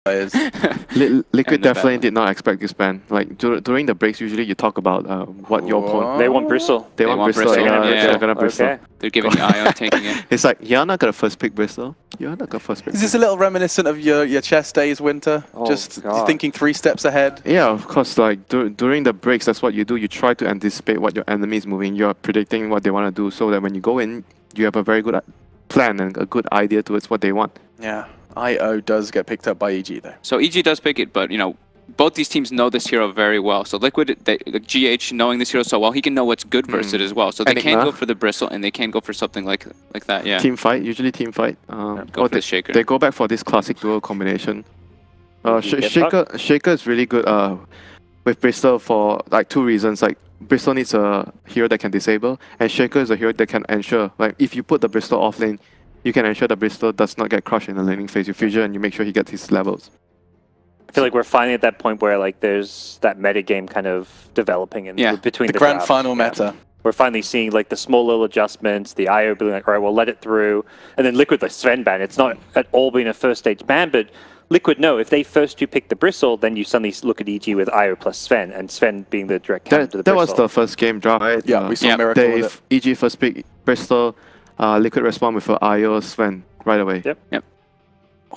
players. Liquid definitely did not expect this ban. Like during the breaks, usually you talk about what your opponent. They want Bristle. They want Bristle. They're gonna Bristle. Okay. They're giving the IO taking it. It's like you're not gonna first pick Bristle. You're not gonna first pick. Is this a little reminiscent of your chess days, Winter? Oh, Just God. thinking 3 steps ahead. Yeah, of course. Like during the breaks, that's what you do. You try to anticipate what your enemy is moving. You're predicting what they want to do, so that when you go in, you have a very good plan and a good idea towards what they want. Yeah, IO does get picked up by EG though. So EG does pick it, but you know, both these teams know this hero very well. So Liquid, GH knowing this hero so well, he can know what's good versus it as well. So they can go for the Bristle and they can go for something like that. Yeah. Team fight, usually team fight. Go for the Shaker. They go back for this classic duo combination. Shaker is really good with Bristle for like 2 reasons. Like Bristle needs a hero that can disable, and Shaker is a hero that can ensure. Like if you put the Bristle off lane, you can ensure the Bristle does not get crushed in the laning phase. You fusion and you make sure he gets his levels. I feel like we're finally at that point where like there's that meta game kind of developing in between the grand drafts. final meta. We're finally seeing like the small little adjustments, the IO being like, all right, we'll let it through, and then Liquid like Sven ban. It's not at all been a first stage ban, but Liquid no. If they first do pick the Bristle, then you suddenly look at EG with IO plus Sven, and Sven being the direct counter to the Bristle. That was the first game draft, right? Yeah, we saw Miracle with it. EG first pick Bristle, Liquid respond with IO Sven right away. Yep.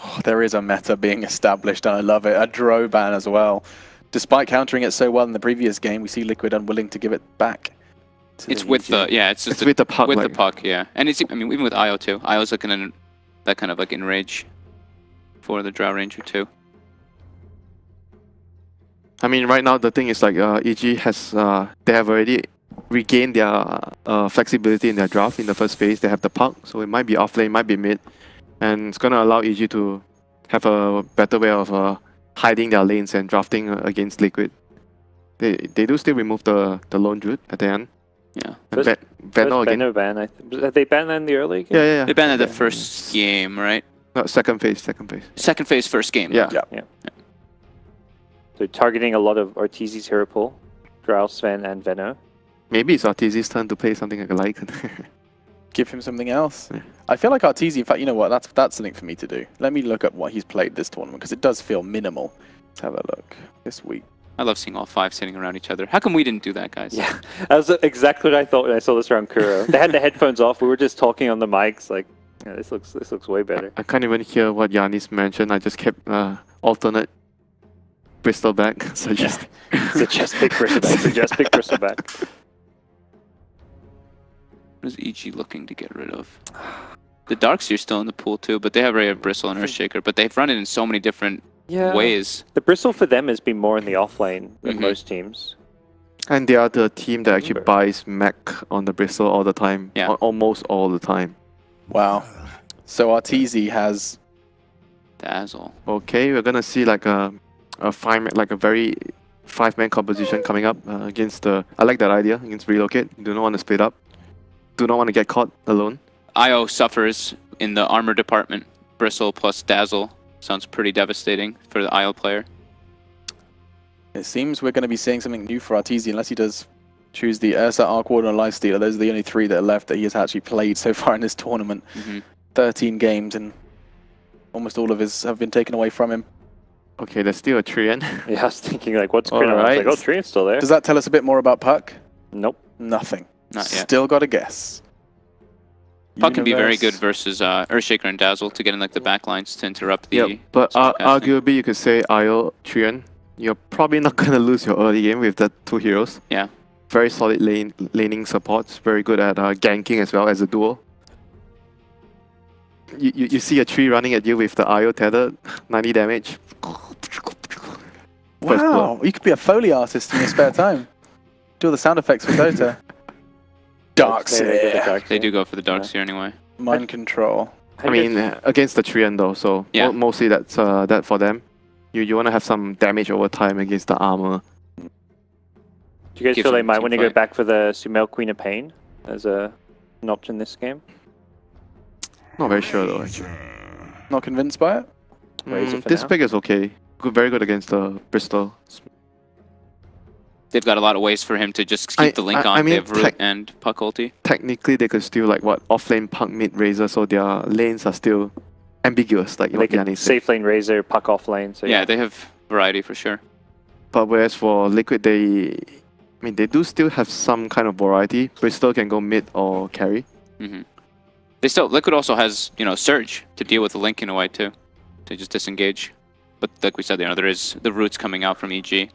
Oh, there is a meta being established, and I love it. A Dro ban as well. Despite countering it so well in the previous game, we see Liquid unwilling to give it back. It's with the it's with the puck. With the puck, yeah. And it's even with IO too. IO's looking at that kind of like enrage for the Drow Ranger too. I mean, right now the thing is like EG has they have already regained their flexibility in their draft in the first phase. They have the puck, so it might be off lane, might be mid, and it's gonna allow EG to have a better way of hiding their lanes and drafting against Liquid. They do still remove the lone druid at the end. Yeah. Venom again. Venom ban. Have they banned that in the early game? Yeah. They banned at the first game, right? No, second phase. Second phase, first game. Yeah. So targeting a lot of Arteezy's hero pool, Drow, Sven, and Venom. Maybe it's Arteezy's turn to play something like a Lycan. Give him something else. Yeah. I feel like Arteezy, in fact, you know what? That's something for me to do. Let me look up what he's played this tournament, because it does feel minimal. Let's have a look this week. I love seeing all 5 sitting around each other. How come we didn't do that, guys? Yeah, that's exactly what I thought when I saw this around Kuro. They had the headphones off. We were just talking on the mics. Like, yeah, this looks way better. I can't even hear what Yanis mentioned. I just kept alternate Bristol back. So just Suggest pick Bristleback. Suggest pick Bristleback. What is EG looking to get rid of? The Darkseer's still in the pool too, but they have already Bristle and Earthshaker, but they've run it in so many different ways. The Bristle for them has been more in the offlane than most teams. And they are the team that actually buys mech on the Bristle all the time. Yeah. Almost all the time. Wow. So Arteezy has Dazzle. Okay, we're gonna see like a very 5-man composition coming up against the. I like that idea against Relocate. Do not want to split up. Do not want to get caught alone. IO suffers in the armor department. Bristle plus Dazzle sounds pretty devastating for the IO player. It seems we're going to be seeing something new for Arteezy unless he does choose the URsa, Arc Warden, and Lifestealer. Those are the only 3 that are left that he has actually played so far in this tournament. 13 games, and almost all of his have been taken away from him. Okay, there's still a Trian. Yeah, I was thinking like, what's Trian? I was like, oh, Trian's still there. Does that tell us a bit more about Puck? Nope. Nothing. Not yet. Still got to guess. Puck can be very good versus Earthshaker and Dazzle to get in like the backlines to interrupt the. Yeah, but arguably you could say IO Trian. You're probably not gonna lose your early game with the 2 heroes. Yeah. Very solid laning supports. Very good at ganking as well as a duo. You see a tree running at you with the IO tethered, 90 damage. Wow, you could be a Foley artist in your spare time. Do all the sound effects for Dota. Darkseer. They do go for the Darkseer anyway. Mind control. I mean, against the Trian though, so mostly that's that for them. You want to have some damage over time against the armor. Do you guys feel they might want to go back for the Sumail Queen of Pain as an option this game? Not very sure though, actually. Not convinced by it? This pick is okay. Very good against the Bristol. They've got a lot of ways for him to just keep the link on. I mean, they have Root and Puck ulti. Technically, they could still like offlane Puck mid Razor, so their lanes are still ambiguous, like They can safe lane Razor, puck off lane. So yeah, they have variety for sure. But whereas for Liquid, they do still have some kind of variety. Bristol can go mid or carry. Liquid also has, you know, Surge to deal with the Link in a way too, to just disengage. But like we said, you know, there is the roots coming out from EG.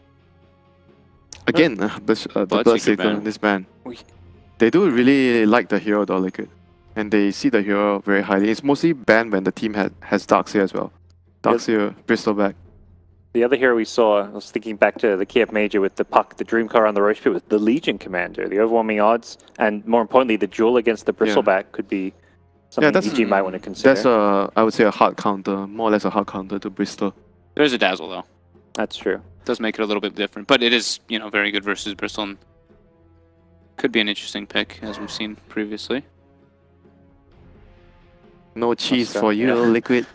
Again, the Bloodseeker, this ban. They do really like the hero though, Liquid. And they see the hero very highly. It's mostly banned when the team has Darkseer as well. Darkseer, Bristol back. The other hero we saw, I was thinking back to the Kiev Major with the puck, the Dream Car on the Roche Pit, was the Legion Commander. The overwhelming odds, and more importantly, the duel against the Bristleback could be something EG might want to consider. That's I would say a hard counter, more or less a hard counter to Bristol. There's a Dazzle though. That's true. Does make it a little bit different, but it is, you know, very good versus Bristol. And could be an interesting pick, as we've seen previously. No cheese for you, Liquid.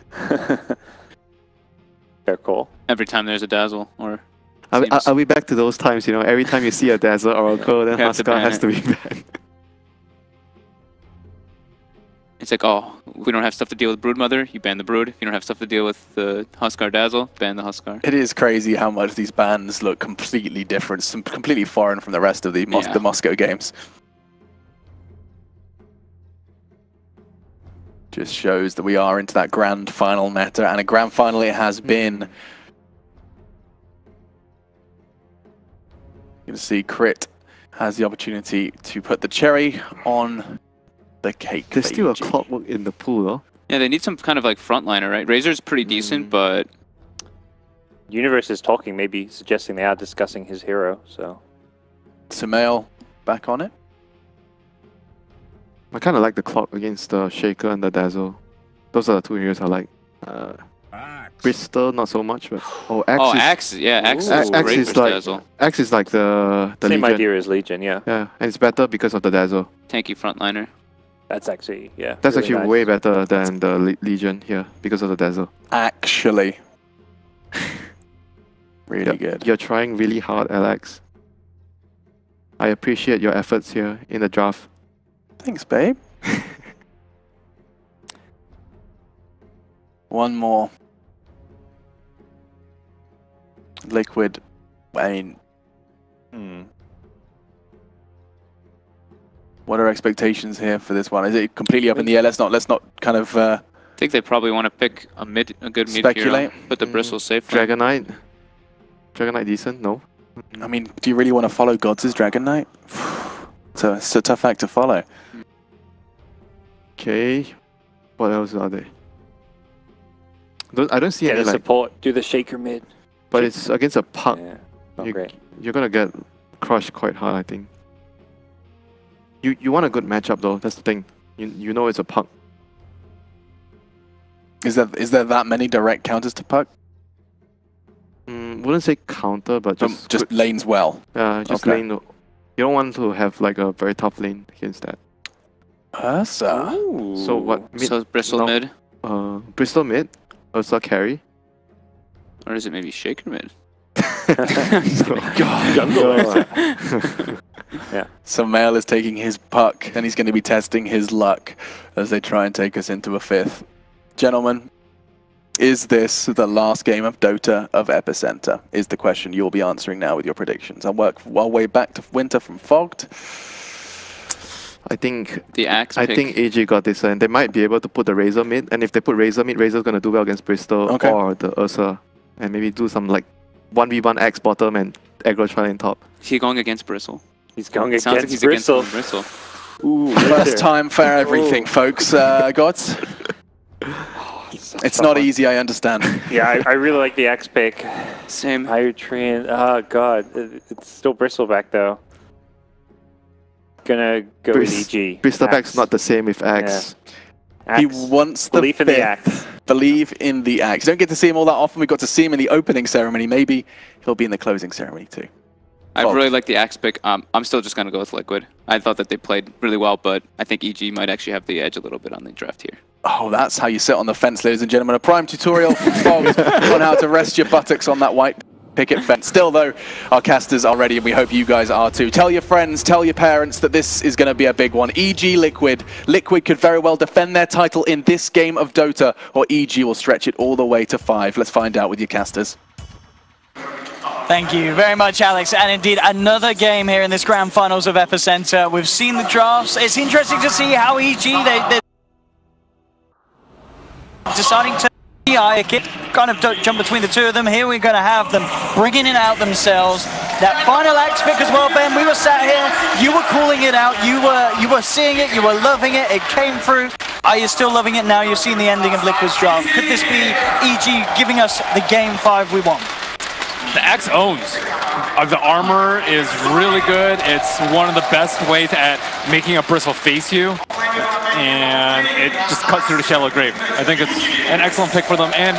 Fair call. Every time there's a Dazzle, or... Are we back to those times, you know, every time you see a Dazzle or a Oracle, then Huskar has to be banned. It's like, oh, if we don't have stuff to deal with Broodmother, you ban the Brood. If you don't have stuff to deal with the Huskar Dazzle, ban the Huskar. It is crazy how much these bans look completely different, completely foreign from the rest of the Moscow games. Just shows that we are into that grand final meta, and a grand final it has been. You can see Crit has the opportunity to put the cherry on the cake. There's still a Clockwork in the pool, though. Yeah, they need some kind of like frontliner, right? Razor's pretty decent, but... Universe is talking, maybe suggesting they are discussing his hero, so... Sumail back on it. I kind of like the Clock against the Shaker and the Dazzle. Those are the two heroes I like. Bristol, not so much, but... Oh, Axe is... Axe, yeah, Axe is great for Dazzle. Axe is like the same Legion. idea as Legion, yeah. Yeah, and it's better because of the Dazzle. Tanky frontliner. That's actually, yeah. That's really actually nice. way better than the Legion here because of the Dazzle. Actually. Really good. You're trying really hard, Alex. I appreciate your efforts here in the draft. Thanks, babe. One more. Liquid. I mean... What are expectations here for this one? Is it completely up in the air? Let's not kind of... I think they probably want to pick a good mid hero. Put the Bristles safe. Dragon Knight decent? No. I mean, do you really want to follow Gods' Dragon Knight? It's a tough act to follow. Okay. What else are they? I don't see any like... support, do the Shaker mid. But it's against a puck. Yeah, not great. You're gonna get crushed quite hard, I think. You want a good matchup though, that's the thing. You know it's a puck. Is there that many direct counters to puck? Wouldn't say counter, but just lanes well. Yeah, just lane. You don't want to have like a very tough lane against that. URsa. So what? Mid, so Bristol mid? Bristol mid, URsa carry. Or is it maybe Shaker mid? Jungle. Yeah. Sumail is taking his puck, and he's going to be testing his luck as they try and take us into a fifth. Gentlemen, is this the last game of Dota of EPICENTER? Is the question you'll be answering now with your predictions. I'll work our way back to Winter from Fogged. I think the Axe I think AG got this, and they might be able to put the Razor mid. And if they put Razor mid, Razor's going to do well against Bristol or the URsa, and maybe do some like 1v1 Axe bottom and aggro trial in top. Is he going against Bristle? He's going against like he's Bristle. Against Bristle. Ooh, first time for everything, folks. Gods. It's not easy, I understand. Yeah, I really like the X pick. Same. Train. Oh god, it's still Bristleback though. Gonna go with EG. Bristleback's not the same with Axe. Yeah. He wants the belief in the Axe. Believe in the Axe. You don't get to see him all that often. We got to see him in the opening ceremony. Maybe he'll be in the closing ceremony too. I really like the Axe pick. I'm still just going to go with Liquid. I thought that they played really well, but I think EG might actually have the edge a little bit on the draft here. Oh, that's how you sit on the fence, ladies and gentlemen. A prime tutorial from Fogged on how to rest your buttocks on that white. picket fence. Still though, our casters are ready and we hope you guys are too. Tell your friends, tell your parents that this is going to be a big one. EG Liquid. Liquid could very well defend their title in this game of Dota, or EG will stretch it all the way to 5. Let's find out with your casters. Thank you very much, Alex. And indeed, another game here in this grand finals of EPICENTER. We've seen the drafts. It's interesting to see how EG, they're deciding to kind of jump between the two of them. Here we're going to have them bringing it out themselves. That final axe pick as well, Ben. We were sat here. You were calling it out. You were seeing it. You were loving it. It came through. Are you still loving it now? You've seen the ending of Liquid's draft. Could this be EG giving us the game 5 we want? The axe owns. The armor is really good. It's one of the best ways at making a bristle face you. And it just cuts through the shallow grave. I think it's an excellent pick for them. And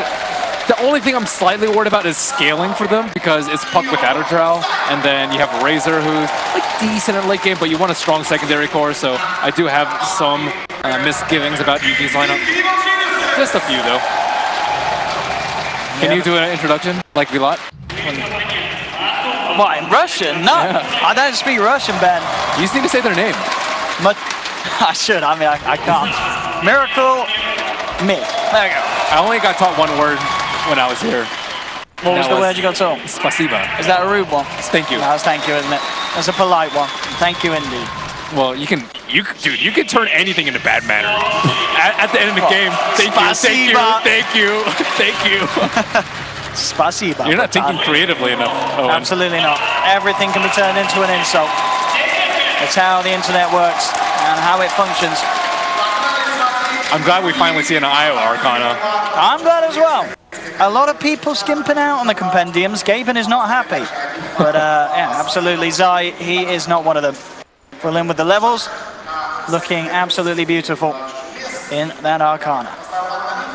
the only thing I'm slightly worried about is scaling for them, because it's Puck without a drow. And then you have Razor, who's like decent in late game, but you want a strong secondary core. So I do have some misgivings about EG's lineup. Just a few, though. Can you do an introduction like Vilat? What, in Russian? No, yeah. I don't speak Russian, Ben. You just need to say their name. I should, I mean, I can't. Miracle Me. There you go. I only got taught one word when I was here. What was the word you got taught? Spasiba. Is that a rude one? Thank you. No, that's thank you, isn't it? That's a polite one. Thank you indeed. Well, dude, you can turn anything into bad manner. At the end of the game, thank you. Spasiba. You're not thinking creatively enough, Owen. Absolutely not. Everything can be turned into an insult. It's how the internet works and how it functions. I'm glad we finally see an IO Arcana. I'm glad as well. A lot of people skimping out on the compendiums. Gaben is not happy. But yeah, absolutely. Zai, he is not one of them. We're in with the levels. Looking absolutely beautiful in that Arcana.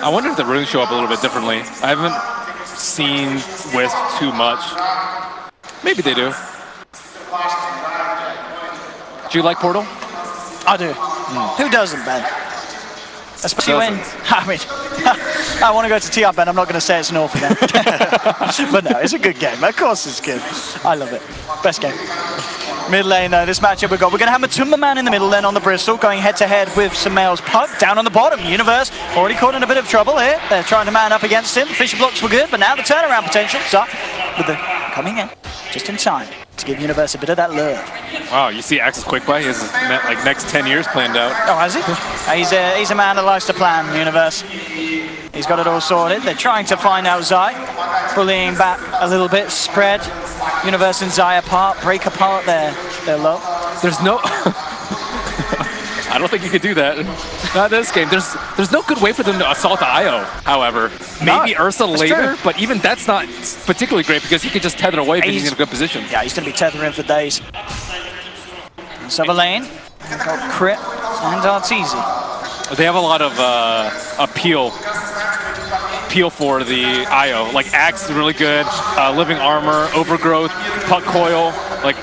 I wonder if the runes show up a little bit differently. I haven't seen Wisp too much. Maybe they do. Do you like Portal? I do. Who doesn't, Ben? Especially when, I mean, I want to go to TR, Ben. I'm not going to say it's an awful game. But no, it's a good game. Of course it's good. I love it. Best game. Mid lane, though, this matchup we've got. We're going to have Matumba Man in the middle then on the Bristol, going head-to-head with Sumail's Puck. Down on the bottom, URsa already caught in a bit of trouble here. They're trying to man up against him. Fisher blocks were good, but now the turnaround potential. So, with the coming in, just in time to give URsa a bit of that lure. Wow, you see Axe's quick play? He has like next 10 years planned out. Oh, has he? He's a man that likes to plan, URsa. He's got it all sorted. They're trying to find out Zai. Bullying back a little bit. Spread URsa and Zai apart. Break apart their love. There's no... I don't think you could do that. Not this game. There's no good way for them to assault the IO, however. Maybe URsa later, but even that's not particularly great because he could just tether away if he's in a good position. Yeah, he's going to be tethering for days. Sub lane, got Crit and Arteezy. They have a lot of appeal for the IO. Like Axe is really good, Living Armor, Overgrowth, Puck Coil, like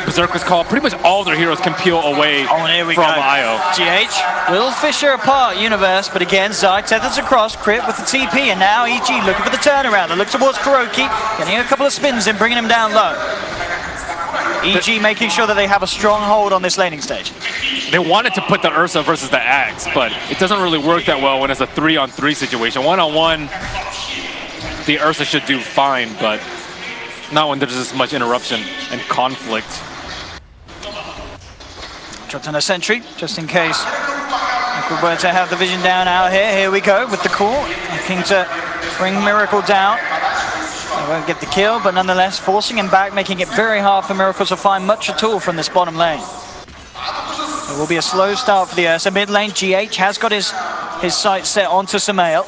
Berserker's Call. Pretty much all their heroes can peel away from IO. GH will Fisher apart URsa, but again Zai tethers across, Crit with the TP, and now EG looking for the turnaround. They look towards Kuroki, getting a couple of spins in, bringing him down low. EG making sure that they have a strong hold on this laning stage. They wanted to put the URsa versus the Axe, but it doesn't really work that well when it's a 3-on-3 situation. 1-on-1, the URsa should do fine, but not when there's this much interruption and conflict. Dropped on a sentry, just in case Miracle were to have the vision down out here. Here we go with the call. Looking to bring Miracle down. They won't get the kill, but nonetheless forcing him back, making it very hard for Miracle to find much at all from this bottom lane. It will be a slow start for the URsa. Mid lane, GH has got his sights set onto Sumail.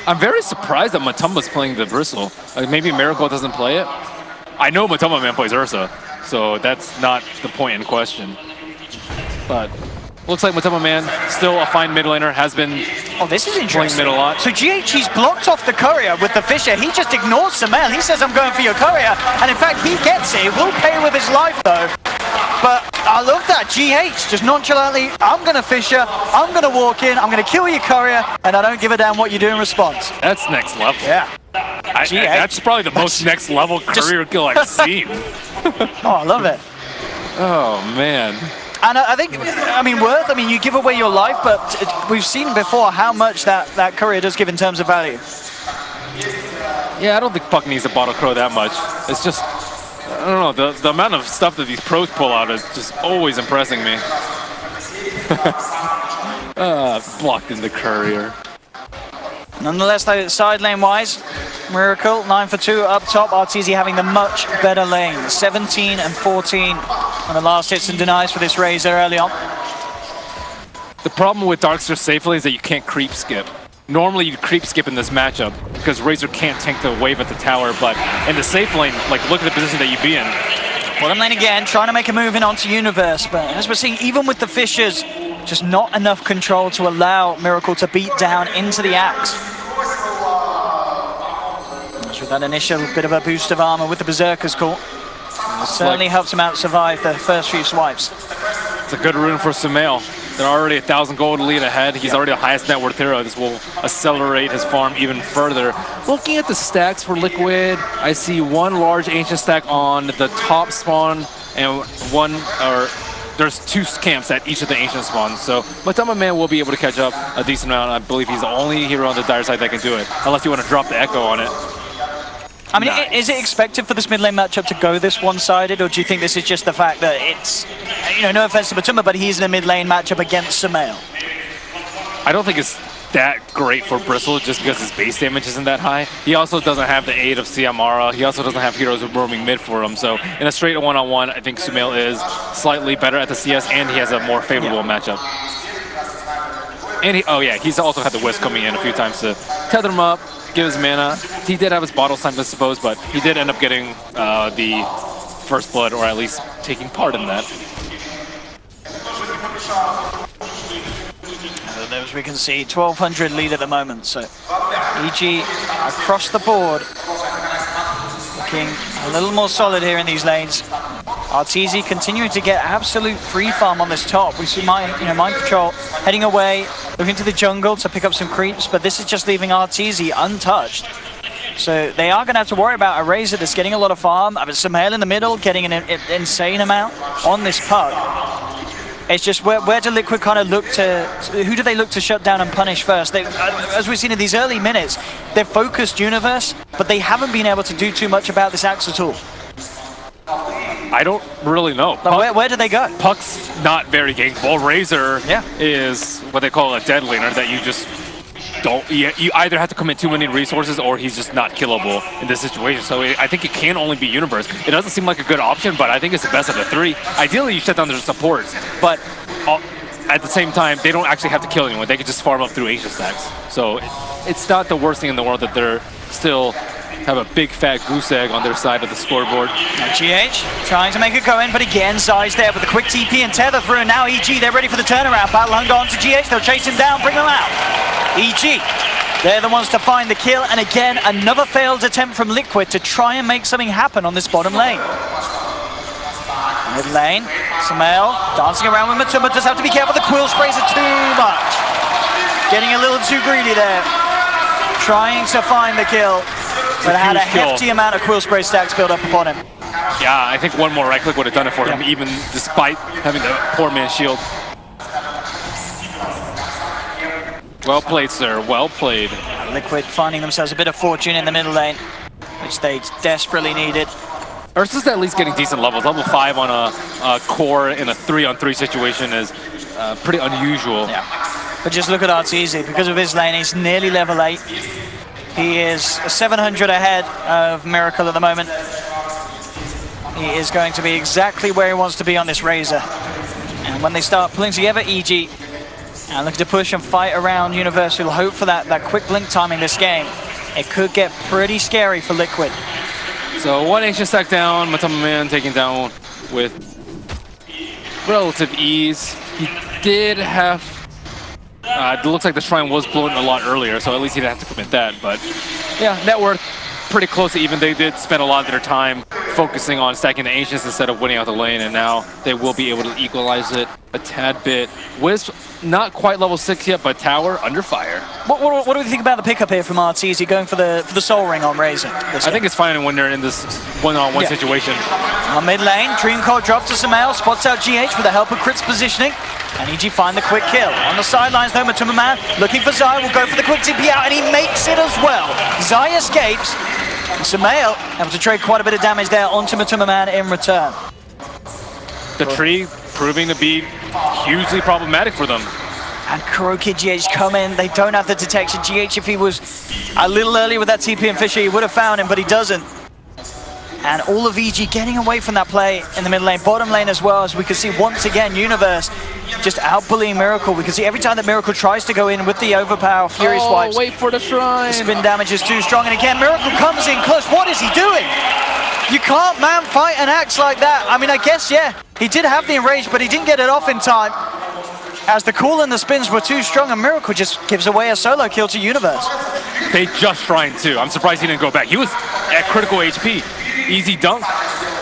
I'm very surprised that Matumba's playing the Bristle. Maybe Miracle doesn't play it. I know Matumba Man plays URsa, so that's not the point in question. But looks like Matumba Man, still a fine mid laner, has been this is interesting. playing mid a lot. So GH, he's blocked off the courier with the Fisher. He just ignores Sumail. He says, I'm going for your courier. And in fact, he gets it. He will pay with his life, though. But I love that. GH just nonchalantly, I'm going to Fisher, I'm going to walk in, I'm going to kill your courier, and I don't give a damn what you do in response. That's next level. Yeah. That's probably the most next level career kill I've seen. Oh, I love it. Oh, man. And I think, Worth, you give away your life, but we've seen before how much that courier does give in terms of value. Yeah, I don't think Puck needs to bottle crow that much. It's just, I don't know, the amount of stuff that these pros pull out is just always impressing me. Blocked in the courier. Nonetheless, though, side lane wise, Miracle 9 for 2 up top. RTZ having the much better lane. 17 and 14 on the last hits and denies for this Razor early on. The problem with Darkster safely is that you can't creep skip. Normally you creep skip in this matchup because Razor can't tank the wave at the tower, but in the safe lane, like, look at the position that you'd be in. Bottom lane again, trying to make a move in onto URsa, but as we're seeing, even with the Fishers, just not enough control to allow Miracle to beat down into the Axe. As with that initial bit of a boost of armor with the Berserker's call, certainly helps him out survive the first few swipes. It's a good rune for Sumail. They're already 1,000 gold lead ahead. He's already the highest net worth hero. This will accelerate his farm even further. Looking at the stacks for Liquid, I see one large ancient stack on the top spawn and there's 2 camps at each of the ancient spawns. So Matama Man will be able to catch up a decent amount. I believe he's the only hero on the dire side that can do it, unless you want to drop the Echo on it. Nice. Is it expected for this mid lane matchup to go this one-sided, or do you think this is just the fact that it's, no offense to Matuma, but he's in a mid lane matchup against Sumail? I don't think it's that great for Bristle just because his base damage isn't that high. He also doesn't have the aid of Siamara. He also doesn't have heroes roaming mid for him. So in a straight one-on-one, I think Sumail is slightly better at the CS, and he has a more favorable matchup. And he's also had the Wisp coming in a few times to tether him up, give his mana. He did have his bottle time, I suppose, but he did end up getting the first blood, or at least taking part in that. As we can see, 1,200 lead at the moment, so EG across the board looking a little more solid here in these lanes. RTZ continuing to get absolute free farm on this top. We see Mind Patrol heading away, looking to the jungle to pick up some creeps, but this is just leaving RTZ untouched. So they are going to have to worry about a Razor that's getting a lot of farm. Sumail in the middle getting an insane amount on this Puck. It's just where do Liquid kind of look to, who do they look to shut down and punish first? They, as we've seen in these early minutes, they've focused URsa, but they haven't been able to do too much about this Axe at all. I don't really know. Puck, where do they go? Puck's not very gankable. Razor is what they call a dead laner that you just don't, you either have to commit too many resources or he's just not killable in this situation. So I think it can only be URsa. It doesn't seem like a good option, but I think it's the best of the 3. Ideally, you shut down their supports, but at the same time, they don't actually have to kill anyone. They can just farm up through ancient stacks. So it's not the worst thing in the world that they're still have a big fat goose egg on their side of the scoreboard. Now GH trying to make it go in, but again, Zai's there with a quick TP and tether through, and now EG, they're ready for the turnaround. Battle Hunger onto GH, they'll chase him down, bring him out. EG, they're the ones to find the kill, and again, another failed attempt from Liquid to try and make something happen on this bottom lane. Mid lane, Sumail dancing around with Matuma, just have to be careful, the quill sprays are too much. Getting a little too greedy there. Trying to find the kill, but had a hefty amount of quill spray stacks built up upon him. Yeah, I think one more right click would have done it for him, even despite having the poor man's shield. Well played, sir. Well played. Liquid finding themselves a bit of fortune in the middle lane, which they desperately needed. URsa's at least getting decent levels. Level 5 on a core in a 3-on-3 situation is pretty unusual. Yeah. But just look at RTZ. Because of his lane, he's nearly level 8. He is 700 ahead of Miracle at the moment. He is going to be exactly where he wants to be on this Razor. And when they start pulling together, EG, and looking to push and fight around URsa, will hope for that quick blink timing this game. It could get pretty scary for Liquid. So one ancient stack down, Matama Man taken down with relative ease. He did have, it looks like the shrine was blown a lot earlier, so at least he didn't have to commit that. But yeah, net worth pretty close to even. They did spend a lot of their time focusing on stacking the Ancients instead of winning out the lane, and now they will be able to equalize it a tad bit. Wisp, not quite level 6 yet, but Tower under fire. What do we think about the pickup here from Arteezy going for the Soul Ring on Razor? I think it's fine when they're in this one-on-one situation. On mid lane, Dream Coil drops to Sumail, spots out GH with the help of Crit's positioning, and EG find the quick kill. On the sidelines though, Matuma Man looking for Zai, will go for the quick TP out, and he makes it as well. Zai escapes, and Sumail able to trade quite a bit of damage there onto Matuma Man in return. The tree proving to be hugely problematic for them. And KuroKy GH come in, they don't have the detection. GH, if he was a little earlier with that TP and Fisher, he would have found him, but he doesn't. And all of EG getting away from that play in the mid lane, bottom lane as well, as we can see once again, URsa just out-bullying Miracle. We can see every time that Miracle tries to go in with the overpower Fury swipes. Wait for the shrine. The spin damage is too strong, and again, Miracle comes in close. What is he doing? You can't man fight an axe like that. I mean, I guess, yeah, he did have the enrage, but he didn't get it off in time, as the cool and the spins were too strong, and Miracle just gives away a solo kill to URsa. They just shrine too. I'm surprised he didn't go back. He was at critical HP. Easy dunk,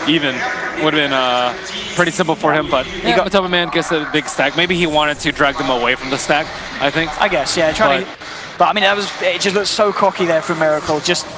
even, would have been pretty simple for him, but he got Matuma Man gets a big stack. Maybe he wanted to drag them away from the stack, I think. I guess, yeah, but I mean, it just looked so cocky there from Miracle, just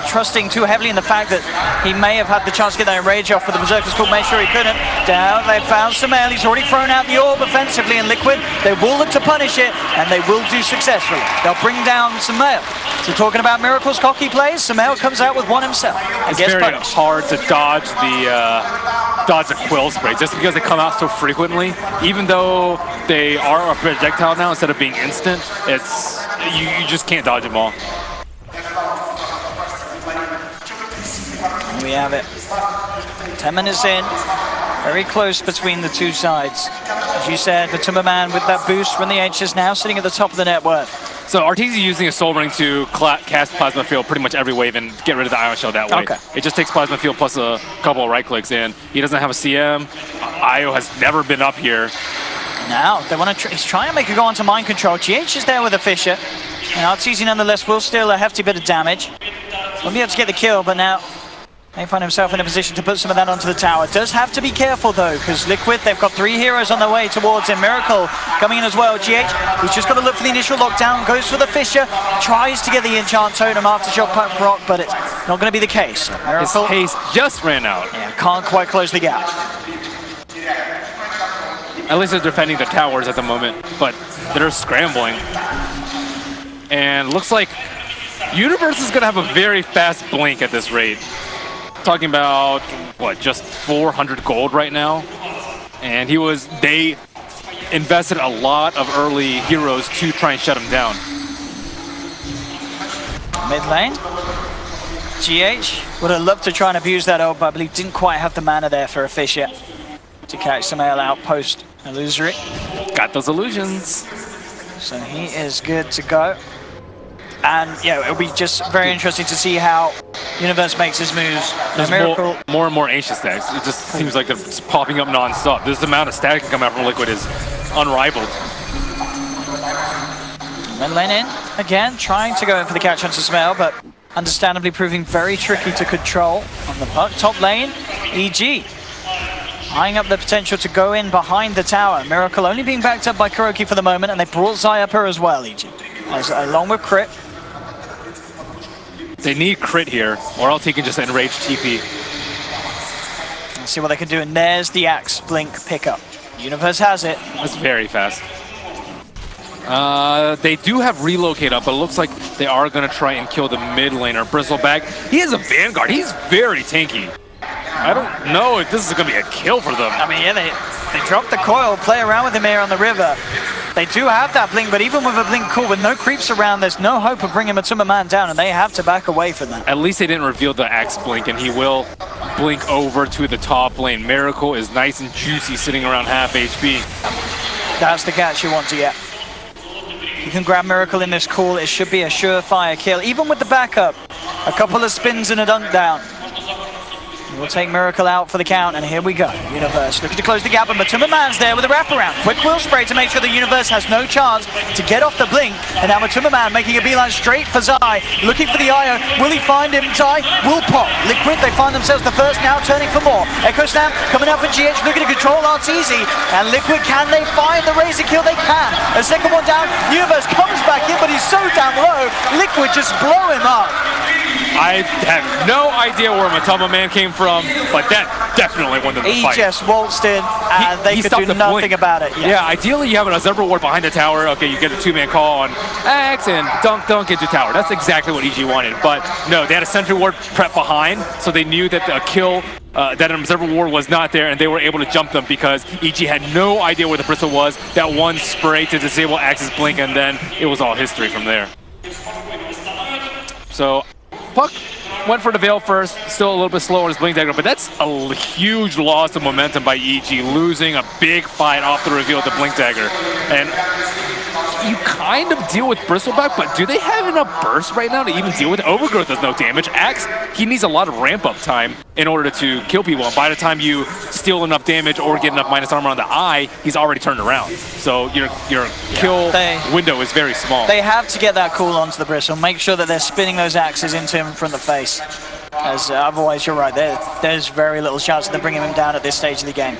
trusting too heavily in the fact that he may have had the chance to get that enrage off, but the Berserker's called, made sure he couldn't. Down, they've found Sumail, he's already thrown out the orb offensively, and Liquid, they will look to punish it, and they will do successfully. They'll bring down Sumail. So talking about Miracle's cocky plays, Sumail comes out with one himself. It's very hard to dodge the quill spray, just because they come out so frequently. Even though they are a projectile now instead of being instant, it's you just can't dodge them all. And we have it. 10 minutes in, very close between the two sides. As you said, Matuma Man with that boost from the H is now sitting at the top of the net worth. So Arteezy using a Soul Ring to cast Plasma Field pretty much every wave and get rid of the Ion Shell that way. Okay. It just takes Plasma Field plus a couple of right clicks in. He doesn't have a CM. Io has never been up here. Now, they want to he's trying to make a go onto Mind Control. GH is there with a Fisher. And Arteezy nonetheless will steal a hefty bit of damage. Won't be able to get the kill, but now may find himself in a position to put some of that onto the tower. Does have to be careful though, because Liquid, they've got 3 heroes on their way towards him. Miracle coming in as well. GH, he's just got to look for the initial lockdown, goes for the Fisher, tries to get the enchant totem aftershock pump rock, but it's not going to be the case. Miracle, his haste just ran out. Yeah, can't quite close the gap. At least they're defending the towers at the moment, but they're scrambling. And looks like URsa is going to have a very fast blink at this rate. Talking about, what, just 400 gold right now? And they invested a lot of early heroes to try and shut him down. Mid lane. GH would have loved to try and abuse that ult, but I believe didn't quite have the mana there for a Fisher to catch Sumail out post illusory. Got those illusions. So he is good to go. And yeah, it'll be just very interesting to see how URsa makes his moves. There's more and more ancient stacks. It just seems like they're just popping up non-stop. This amount of stack can come out from Liquid is unrivaled. Mid lane in, again, trying to go in for the catch onto Sumail, but understandably proving very tricky to control on the puck. Top lane, EG. Eyeing up the potential to go in behind the tower. Miracle only being backed up by KuroKy for the moment, and they brought Zai up her as well, EG. Along with Crit. They need Crit here, or else he can just enrage TP. Let's see what they can do, and there's the Axe Blink pickup. URsa has it. That's very fast. They do have Relocate up, but it looks like they are going to try and kill the mid laner, Bristleback. He is a Vanguard. He's very tanky. I don't know if this is going to be a kill for them. I mean, yeah, they dropped the coil, play around with him here on the river. They do have that blink, but even with a blink cool, with no creeps around, there's no hope of bringing Matuma Man down, and they have to back away from that. At least they didn't reveal the Axe Blink, and he will blink over to the top lane. Miracle is nice and juicy, sitting around half HP. That's the catch you want to get. You can grab Miracle in this call, it should be a surefire kill. Even with the backup, a couple of spins and a dunk down. We'll take Miracle out for the count, and here we go. Universe looking to close the gap, and Matuma Man's there with a wraparound. Quick wheel spray to make sure the Universe has no chance to get off the blink. And now Matuma Man making a beeline straight for Zai, looking for the IO. Will he find him? Zai will pop. Liquid, they find themselves the first, now turning for more. Echo Slam coming out for GH, looking to control Arteezy. And Liquid, can they find the Razor kill? They can. A second one down. Universe comes back in, but he's so down low. Liquid just blow him up. I have no idea where Matuma Man came from, but that definitely won them the fight. He just waltzed in, and they could do nothing about it. Yeah, ideally you have a Zerber ward behind the tower. Okay, you get a two-man call on X and dunk into tower. That's exactly what EG wanted. But no, they had a sentry ward prep behind, so they knew that the kill, that an Observer Ward was not there, and they were able to jump them because EG had no idea where the Bristle was. That one spray to disable Axe's blink, and then it was all history from there. So Puck went for the Veil first, still a little bit slow on his Blink Dagger, but that's a huge loss of momentum by EG, losing a big fight off the reveal with the Blink Dagger. And you kind of deal with Bristleback, but do they have enough burst right now to even deal with it? Overgrowth does no damage. Axe, he needs a lot of ramp-up time in order to kill people, and by the time you steal enough damage or get enough minus armor on the eye, he's already turned around. So your kill window is very small. They have to get that cool onto the Bristle, make sure that they're spinning those axes into him from the face, as otherwise you're right, there's very little chance of them bringing him down at this stage of the game.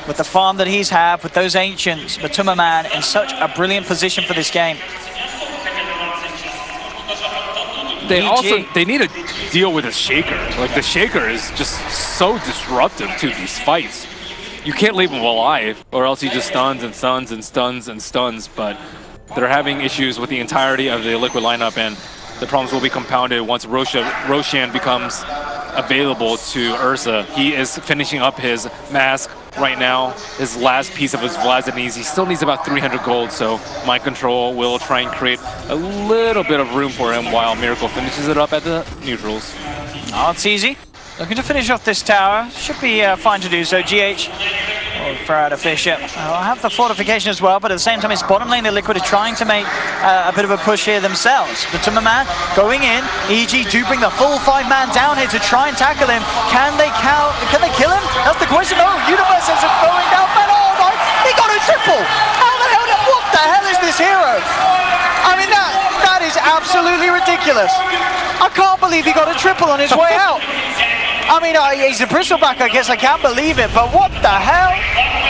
With the farm that he's had, with those Ancients, Matuma Man in such a brilliant position for this game. They need to deal with his Shaker. Like, the Shaker is just so disruptive to these fights. You can't leave him alive, or else he just stuns and stuns and stuns and stuns, but they're having issues with the entirety of the Liquid lineup, and the problems will be compounded once Roshan becomes available to URsa. He is finishing up his mask right now, his last piece of his Vladimir. He still needs about 300 gold, so Mind Control will try and create a little bit of room for him while Miracle finishes it up at the neutrals. Oh, it's easy. Looking to finish off this tower. Should be fine to do so. GH will throw out a Fisher. I'll have the fortification as well, but at the same time, it's bottom lane. The Liquid are trying to make a bit of a push here themselves. Matuma Man going in. EG do bring the full 5-man down here to try and tackle him. Can they kill him? That's the question. Oh, Universe is going down. But oh no, he got a triple. How the hell? What the hell is this hero? I mean, that is absolutely ridiculous. I can't believe he got a triple on his way out. I mean, he's a Bristleback, I guess I can't believe it, but what the hell?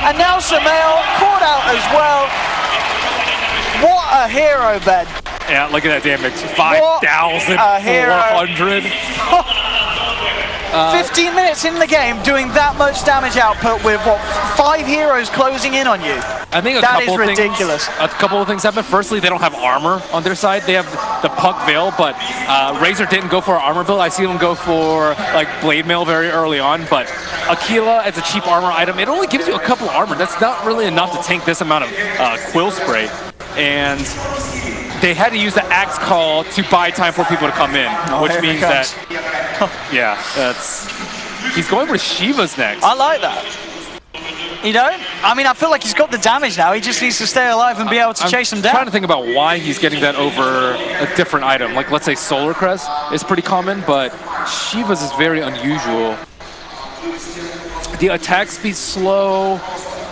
And now Sumail caught out as well. What a hero, Ben. Yeah, look at that damage. 5,400. 15 minutes in the game doing that much damage output with, what, 5 heroes closing in on you? I think a couple of things happen. Firstly, they don't have armor on their side. They have the Puck Veil, but Razor didn't go for an armor build. I see him go for like Blade Mail very early on, but Aquila as a cheap armor item, it only gives you a couple of armor. That's not really enough to tank this amount of Quill Spray. And they had to use the Axe Call to buy time for people to come in, which means that, yeah, he's going for Shiva's next. I like that. You know? I mean, I feel like he's got the damage now. He just needs to stay alive and be able to chase him down. I'm trying to think about why he's getting that over a different item. Like, let's say Solar Crest is pretty common, but Shiva's is very unusual. The attack speed slow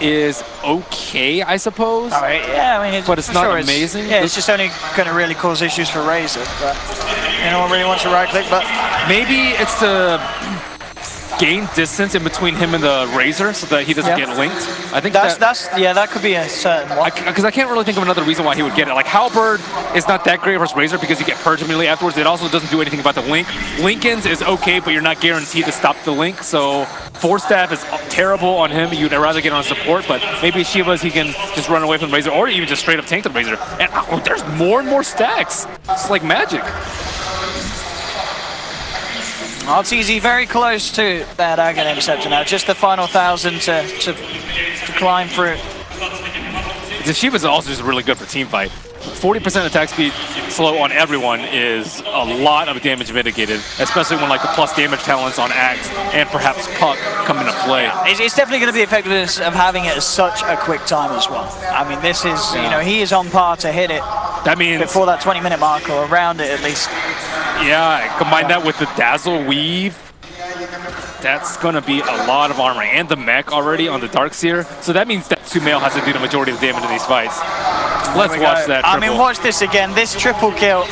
is okay, I suppose. All right, yeah, I mean, but it's not amazing. It's just only going to really cause issues for Razor. But no one really wants to right click, but maybe it's to gain distance in between him and the Razor so that he doesn't get linked. I think that could be a certain one. Because I can't really think of another reason why he would get it. Like, Halberd is not that great versus Razor because you get purged immediately afterwards. It also doesn't do anything about the link. Linken's is okay, but you're not guaranteed to stop the link. So Force Staff is terrible on him. You'd rather get on support, but maybe Shiva's he can just run away from the Razor or even just straight up tank the Razor. And there's more and more stacks. It's like magic. Arteezy very close to that Aghanim Scepter now, just the final 1,000 to climb through. The Shiva's also just really good for team fight. 40% attack speed slow on everyone is a lot of damage mitigated, especially when like the plus damage talents on Axe and perhaps Puck come into play. It's definitely going to be the effectiveness of having it at such a quick time as well. I mean, this is, you know, he is on par to hit it. That means before that 20-minute mark or around it at least. Yeah, combine that with the Dazzle Weave. that's going to be a lot of armor and the mech already on the Darkseer. So that means that Sumail has to do the majority of the damage in these fights. Let's watch that triple. I mean, watch this again. This triple kill.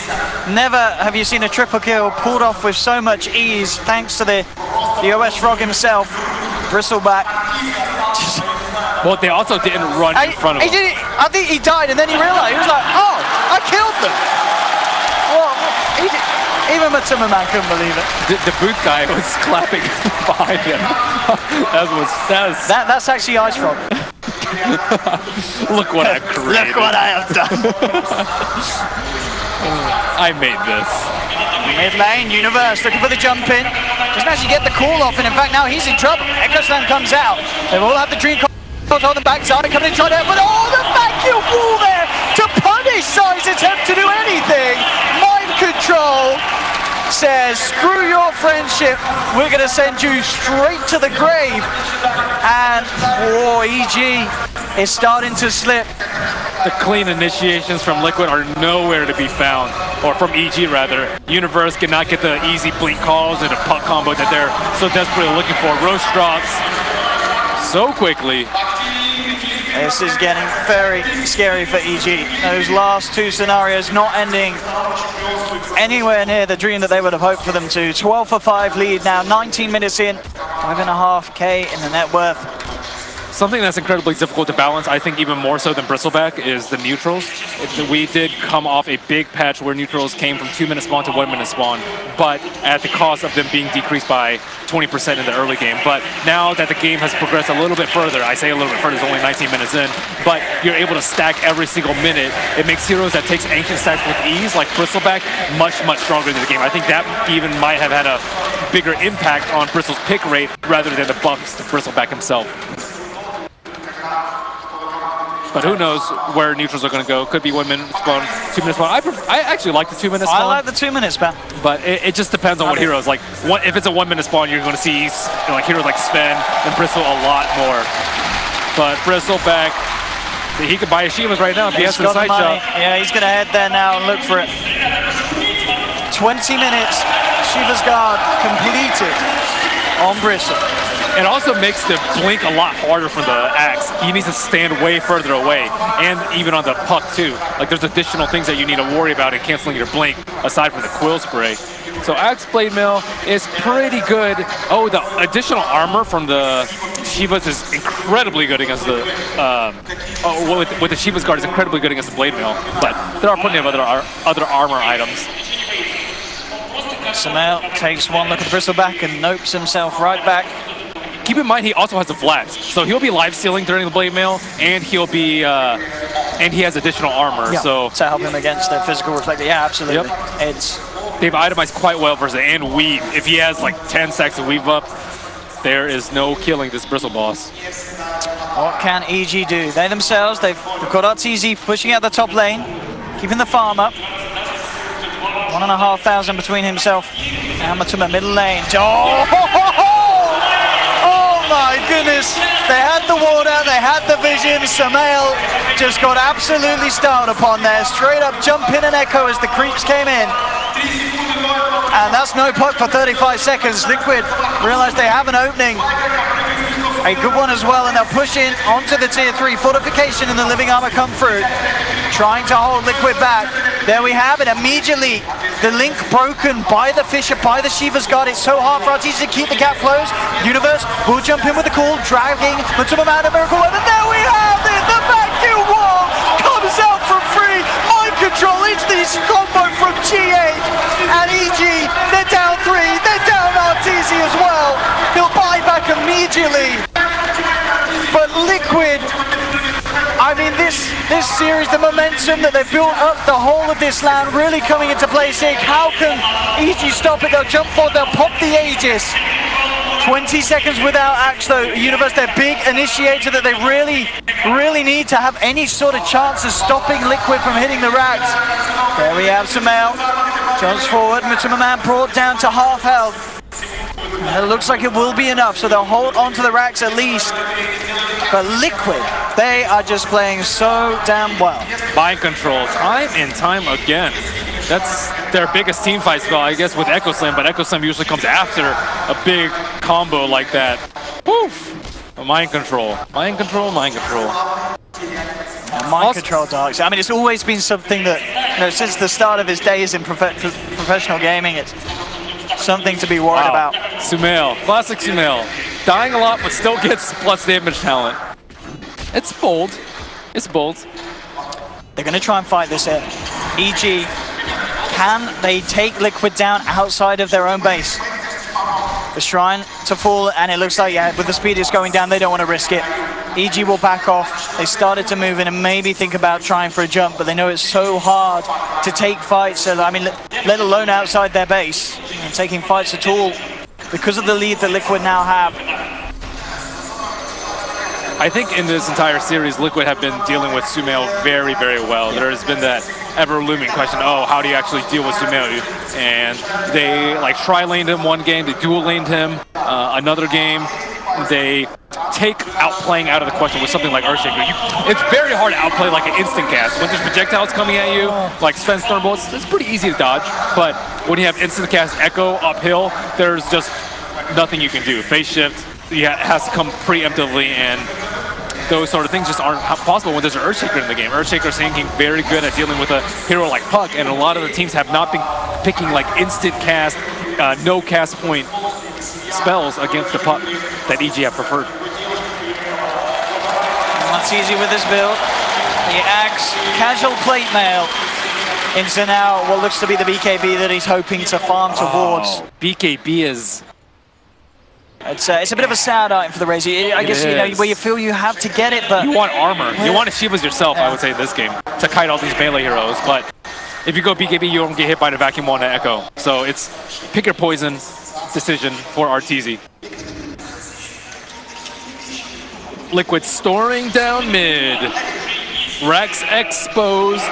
Never have you seen a triple kill pulled off with so much ease, thanks to the OS Frog himself. Bristleback. Well, they also didn't run in front of him. I think he died and then he realized, he was like, oh, I killed them. Well, even Matsuma Man couldn't believe it. The boot guy was clapping behind him. That's actually Ice Frog. Look what I've created. Look what I have done. I made this. Mid lane, URsa looking for the jump in. Doesn't actually get the call off, and in fact now he's in trouble. Echo Slam comes out. They will have the dream on the backside, coming in trying to, but the vacuum wall there to punish Sai's attempt to do anything. Mind control says, screw your friendship, we're going to send you straight to the grave. And EG is starting to slip. The clean initiations from Liquid are nowhere to be found, or from EG rather. URsa cannot get the easy blink calls and a puck combo that they're so desperately looking for. Roche drops so quickly. This is getting very scary for EG. Those last two scenarios not ending anywhere near the dream that they would have hoped for them to. 12-for-5 lead now, 19 minutes in, 5.5K in the net worth. Something that's incredibly difficult to balance, I think even more so than Bristleback, is the neutrals. We did come off a big patch where neutrals came from 2-minute spawn to 1-minute spawn, but at the cost of them being decreased by 20% in the early game. But now that the game has progressed a little bit further, I say a little bit further, it's only 19 minutes in, but you're able to stack every single minute. It makes heroes that takes ancient stacks with ease, like Bristleback, much, much stronger in the game. I think that even might have had a bigger impact on Bristle's pick rate rather than the buffs to Bristleback himself. But who knows where neutrals are going to go. Could be 1-minute spawn, 2-minute spawn. I actually like the 2-minute spawn. I like the 2-minute spawn. But it just depends on what heroes. Like, if it's a 1-minute spawn, you're going to see like heroes like Sven and Bristle a lot more. But Bristleback, he could buy Shiva's right now if he has the side shot. Yeah, he's going to head there now and look for it. 20 minutes, Shiva's guard completed on Bristle. It also makes the blink a lot harder for the Axe. He needs to stand way further away, and even on the puck too. Like, there's additional things that you need to worry about in canceling your blink, aside from the Quill Spray. So Axe Blade Mail is pretty good. Oh, the additional armor from the Shiva's is incredibly good against the... with the Shiva's guard is incredibly good against the Blade Mail, but there are plenty of other armor items. Sumail takes one look at Bristleback and nopes himself right back. Keep in mind, he also has the flats, so he'll be live stealing during the Blade Mail, and he'll be, and he has additional armor. Yeah, so to help him against the physical reflector. Yeah, absolutely. Yep. They've itemized quite well versus it, and weave. If he has like 10 stacks of weave up, there is no killing this Bristle boss. What can EG do? They themselves, they've got RTZ pushing out the top lane, keeping the farm up. 1,500 between himself and Matuma middle lane. Oh my goodness! They had the ward out, they had the vision. Sumail just got absolutely styled upon there. Straight up jump in and echo as the creeps came in. And that's no puck for 35 seconds. Liquid realize they have an opening. A good one as well, and they'll push in onto the tier 3. Fortification and the living armor come through, trying to hold Liquid back. There we have it. Immediately, the link broken by the Fisher, by the Shiva's guard. It's so hard for RTZ to keep the gap closed. URsa will jump in with the call, dragging Matsuma Man a miracle weapon. There we have it. The vacuum wall comes out from free. Mind control. It's this combo from G8 and EG. They're down 3. They're down RTZ as well. He'll buy back immediately. But Liquid, I mean, this series, the momentum that they've built up the whole of this land really coming into play. Saying, how can EG stop it? They'll jump forward, they'll pop the Aegis. 20 seconds without Axe though. URsa, their big initiator that they really need to have any sort of chance of stopping Liquid from hitting the racks. There we have Sumail. Jumps forward, Matsuma Man brought down to half health. And it looks like it will be enough, so they'll hold on to the racks at least. But Liquid, they are just playing so damn well. Mind control, time and time again. That's their biggest team fight spell, I guess, with Echo Slam, but Echo Slam usually comes after a big combo like that. Woof! Mind control. Mind control, mind control. Mind control, Darks. I mean, it's always been something that, you know, since the start of his days in professional gaming, it's something to be worried about. Sumail, classic Sumail. Dying a lot, but still gets plus damage talent. It's bold. It's bold. They're going to try and fight this in. EG, can they take Liquid down outside of their own base? The Shrine to fall, and it looks like, yeah, with the speed it's going down, they don't want to risk it. EG will back off. They started to move in and maybe think about trying for a jump, but they know it's so hard to take fights, so, I mean, let alone outside their base, and taking fights at all, because of the lead that Liquid now have. I think in this entire series, Liquid have been dealing with Sumail very, very well. There has been that ever-looming question, oh, how do you actually deal with Sumail? And they like tri-laned him one game, they dual-laned him another game. They take outplaying out of the question with something like Earthshaker. It's very hard to outplay like an instant cast. When there's projectiles coming at you, like Sven's Thornbolts, it's pretty easy to dodge. But when you have instant cast Echo uphill, there's just nothing you can do. Phase shift, yeah, it has to come preemptively, and those sort of things just aren't possible when there's an Earthshaker in the game. Earthshaker's thinking very good at dealing with a hero like Puck, and a lot of the teams have not been picking like instant cast, no cast point spells against the Puck that EG have preferred. That's easy with this build. The Axe, casual plate mail into now what looks to be the BKB that he's hoping to farm towards. BKB is... It's a bit of a sad item for the Razer. I guess, you know, where you feel you have to get it, but... You want armor. You want to Shivas yourself, I would say, in this game, to kite all these melee heroes. But if you go BKB, you don't get hit by the Vacuum Wand and Echo. So it's pick your poison decision for RTZ. Liquid storing down mid. Rex exposed.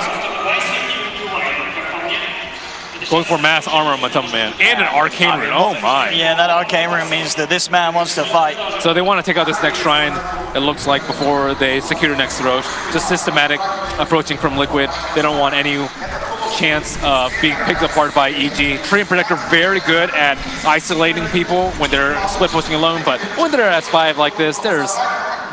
Going for mass armor on Matumba Man. And an Arcane Rune. Oh my. Yeah, that Arcane Rune means that this man wants to fight. So they want to take out this next shrine, it looks like, before they secure the next Roche. Just systematic approaching from Liquid. They don't want any chance of being picked apart by EG. Treant Protector very good at isolating people when they're split pushing alone, but when they're S5 like this, there's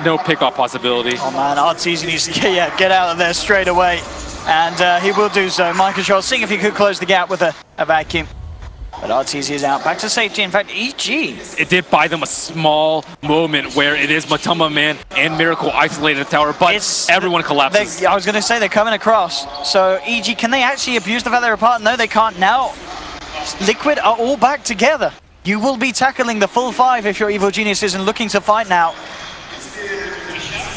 no pick-off possibility. Oh man, RTZ needs to get out of there straight away. And he will do so. Mind control, seeing if he could close the gap with a vacuum. But RTZ is out, back to safety. In fact, EG. It did buy them a small moment where it is Matumba Man and Miracle isolated the tower, but everyone collapses. I was going to say they're coming across. So EG, can they actually abuse the fact they're apart? No, they can't now. Liquid are all back together. You will be tackling the full 5 if your Evil Genius isn't looking to fight now.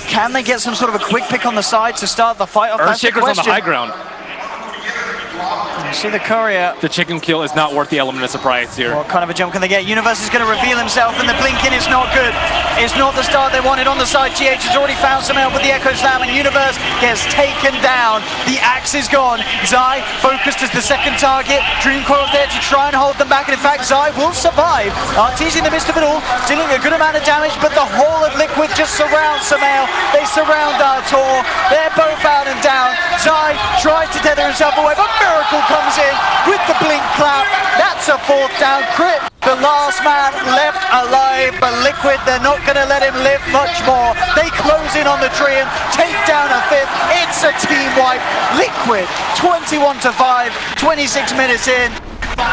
Can they get some sort of a quick pick on the side to start the fight off? Earthshaker's on the high ground. You see the courier. The chicken kill is not worth the element of surprise here. What kind of a jump can they get? URsa is going to reveal himself, and the blink in is not good. It's not the start they wanted on the side. GH has already found Sumail with the Echo Slam, and URsa gets taken down. The Axe is gone. Zai focused as the second target. Dream Coil's there to try and hold them back, and in fact, Zai will survive. RTZ in the midst of it all, dealing a good amount of damage, but the whole of Liquid just surrounds Sumail. They surround Artur. They're both out and down. Zai tries to tether himself away, but Miracle comes in with the blink clap. That's a 4th down crit. The last man left alive, but Liquid, they're not going to let him live much more. They close in on the tree and take down a 5th. It's a team wipe. Liquid 21-5, 26 minutes in.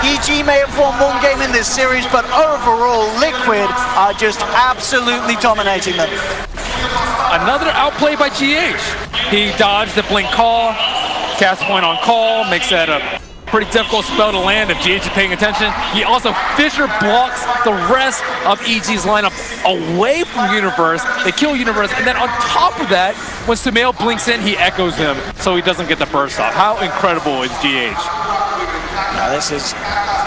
EG may have won one game in this series, but overall, Liquid are just absolutely dominating them. Another outplay by GH. He dodged the blink call, cast point on call, makes that a pretty difficult spell to land if GH is paying attention. He also Fissure blocks the rest of EG's lineup away from Universe. They kill Universe, and then on top of that, when Sumail blinks in, he echoes him, so he doesn't get the burst off. How incredible is GH? Now, this is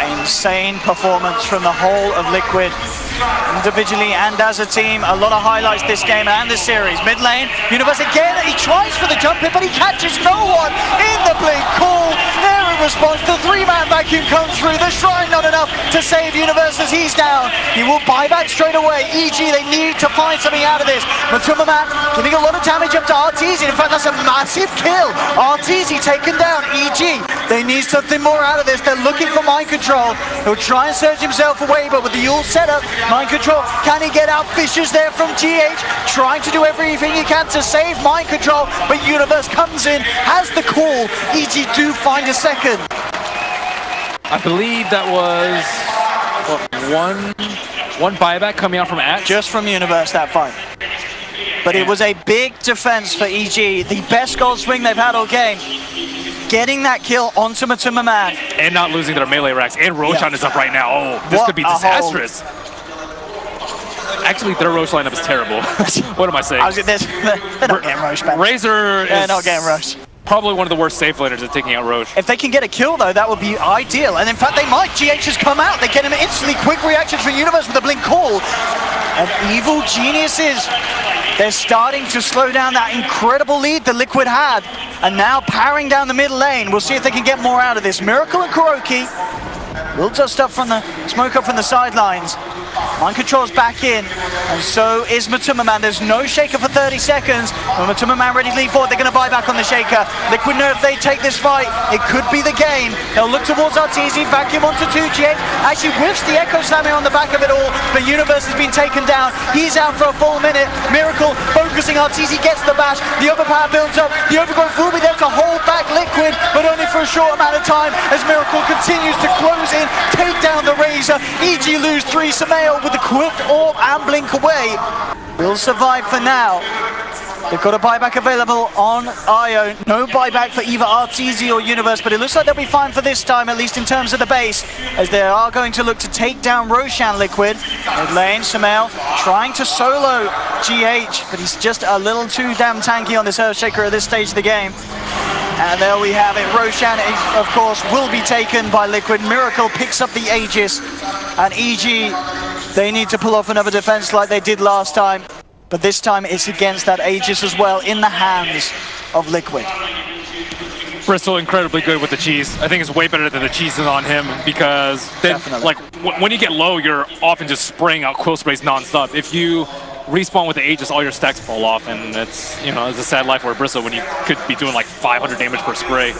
an insane performance from the whole of Liquid, individually and as a team. A lot of highlights this game and this series. Mid lane, URsa again, he tries for the jump hit, but he catches no one in the blink call. There it response. The 3-man vacuum comes through. The Shrine not enough to save URsa as he's down. He will buy back straight away. EG, they need to find something out of this. Matuma giving a lot of damage up to Arteezy. In fact, that's a massive kill. Arteezy taken down. EG, they need something more out of this. They're looking for mind control. He'll try and surge himself away, but with the Yule setup, mind control, can he get out? Fissures there from GH, trying to do everything he can to save mind control, but URsa comes in, has the call. EG do find a second. I believe that was one buyback coming out from Axe. Just from URsa that fight. But it was a big defense for EG. The best gold swing they've had all game. Getting that kill onto Matuma. And not losing their melee racks. And Roshan is up right now. Oh, this could be disastrous. Actually, their Roche lineup is terrible. What am I saying? They're not getting Roche back. Razor is not getting Roche. Probably one of the worst safe laners at taking out Roche. If they can get a kill, though, that would be ideal. And in fact, they might. GH has come out. They get him instantly. Quick reactions from URsa with a blink call. And evil geniuses. They're starting to slow down that incredible lead that Liquid had. And now powering down the mid lane. We'll see if they can get more out of this. Miracle and Kuroki will dust up from the smoke up from the sidelines. Mind control's back in, and so is Matuma. There's no shaker for 30 seconds. When Matuma ready to lead forward, they're going to buy back on the shaker. Liquid know if they take this fight, it could be the game. They'll look towards Arteezy, vacuum onto 2G. Actually whiffs the Echo Slamming on the back of it all, but URsa has been taken down. He's out for a full minute. Miracle focusing, Arteezy gets the bash. The overpower builds up. The overgrowth will be there to hold back Liquid, but only for a short amount of time as Miracle continues to close in, take down the Razor. EG lose 3. Sumail with the quick orb and blink away will survive for now. They've got a buyback available on IO. No buyback for either Arteezy or URsa, but it looks like they'll be fine for this time, at least in terms of the base, as they are going to look to take down Roshan Liquid. Mid lane, Sumail trying to solo GH, but he's just a little too damn tanky on this Earthshaker at this stage of the game. And there we have it. Roshan, of course, will be taken by Liquid. Miracle picks up the Aegis, and EG, they need to pull off another defense like they did last time. But this time it's against that Aegis as well, in the hands of Liquid. Bristol incredibly good with the cheese. I think it's way better than the cheese is on him, because then, like, when you get low, you're often just spraying out quill sprays non-stop. If you respawn with the Aegis, all your stacks fall off, and it's, you know, it's a sad life for Bristol when you could be doing like 500 damage per spray.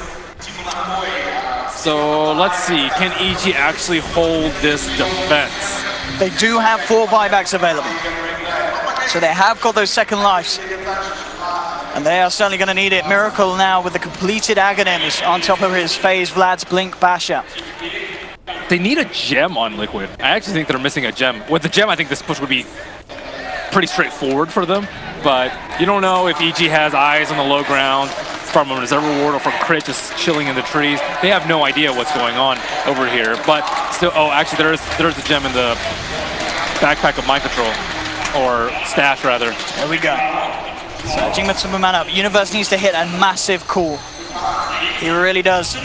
So let's see, can EG actually hold this defense? They do have 4 buybacks available, so they have got those second lives, and they are certainly going to need it. Miracle now with the completed Aghanims on top of his phase, Vlad's Blink Basher. They need a gem on Liquid. I actually think they're missing a gem. With the gem, I think this push would be pretty straightforward for them, but you don't know if EG has eyes on the low ground from a reserve reward or from crit just chilling in the trees. They have no idea what's going on over here, but still, oh, actually there's a gem in the backpack of mind control, or stash rather. There we go. Surging Matuma up. URsa needs to hit a massive call. He really does.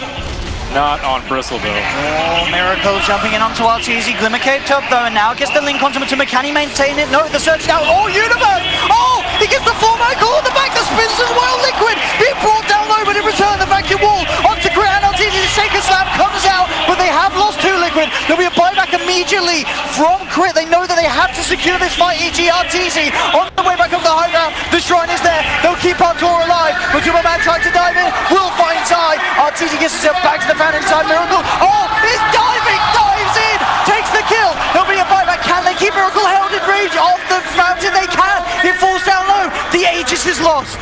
Not on Bristle though. Oh, Miracle jumping in onto Arteezy. Glimmer Cave top though, and now gets the link onto Matuma. Can he maintain it? No, the surge down. Oh, URsa! Oh, he gets the 4-man call on the back. The spins as well. Liquid being brought down low, but in return the vacuum wall onto Grit, and Arteezy. The shaker slam comes out, but they have lost 2 Liquid. There'll be a buyback immediately from Crit. They know that they have to secure this fight. EG Arteezy on the way back up the high ground. The Shrine is there. They'll keep Artur alive. Matuma trying to dive in. Will find side. Arteezy gets himself back to the inside. Miracle, oh, he's diving, dives in, takes the kill. There'll be a buyback. Can they keep Miracle held in range of the fountain? They can. It falls down low. The Aegis is lost.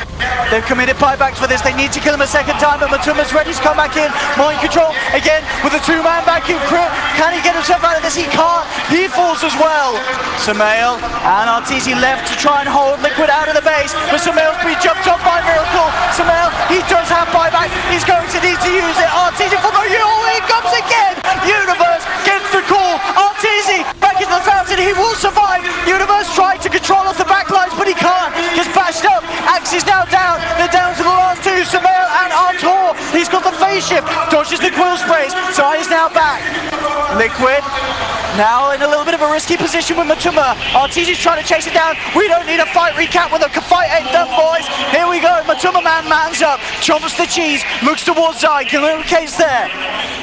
They've committed buybacks for this. They need to kill him a second time, but Matuma's ready to come back in. Mind control again with a 2-man vacuum crit. Can he get himself out of this? He can't. He falls as well. Sumail and Arteezy left to try and hold Liquid out of the base, but Sumail's been jumped off by Miracle. Sumail, he does have buyback. He's going to need to use it. Arteezy for the here he comes again. URsa gets the call. Arteezy back into the fountain. He will survive. URsa tried to control off the backlines, but he can't. Gets bashed up. Axe is now down. They're down to the last 2. Sumail and Artur. He's got the phase shift. Dodges the quill sprays. Sai is now back. Liquid now in a little bit of a risky position with Matuma. RTG's trying to chase it down. We don't need a fight recap when the fight ain't done, boys. Here we go. Matuma mans up, chomps the cheese, looks towards Zai. Communicates there.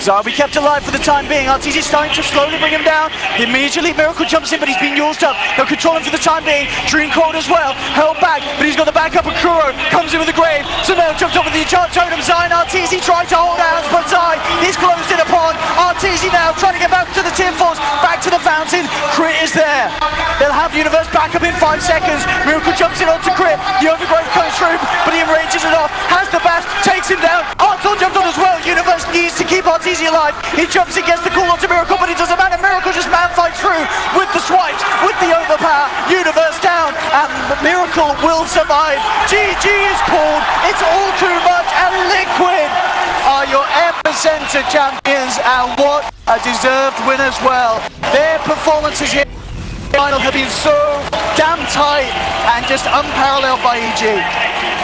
Zai will be kept alive for the time being. RTG's starting to slowly bring him down. Immediately Miracle jumps in, but he's being used up. They'll control him for the time being. Dream Cold as well, held back, but he's got the backup of Kuro. Comes in with the grave. Sumail jumps up with the enchant totem. Zai and RTG try to hold out, but Zai is closed in upon. RTG now trying to get back to the Team Force. Back to the fountain, Crit is there. They'll have Universe back up in 5 seconds. Miracle jumps in onto Crit. The overgrowth comes through, but he enrages it off. Has the bash, takes him down. Artel jumps on as well. Universe needs to keep RTZ alive. He jumps in, gets the call onto Miracle, but it doesn't matter. Miracle just man fights through with the swipes, with the overpower. Universe down, and Miracle will survive. GG is called. It's all too much, and Liquid are your EPICENTER champions, and what a deserved win as well. Their performances here in the final have been so damn tight and just unparalleled by EG.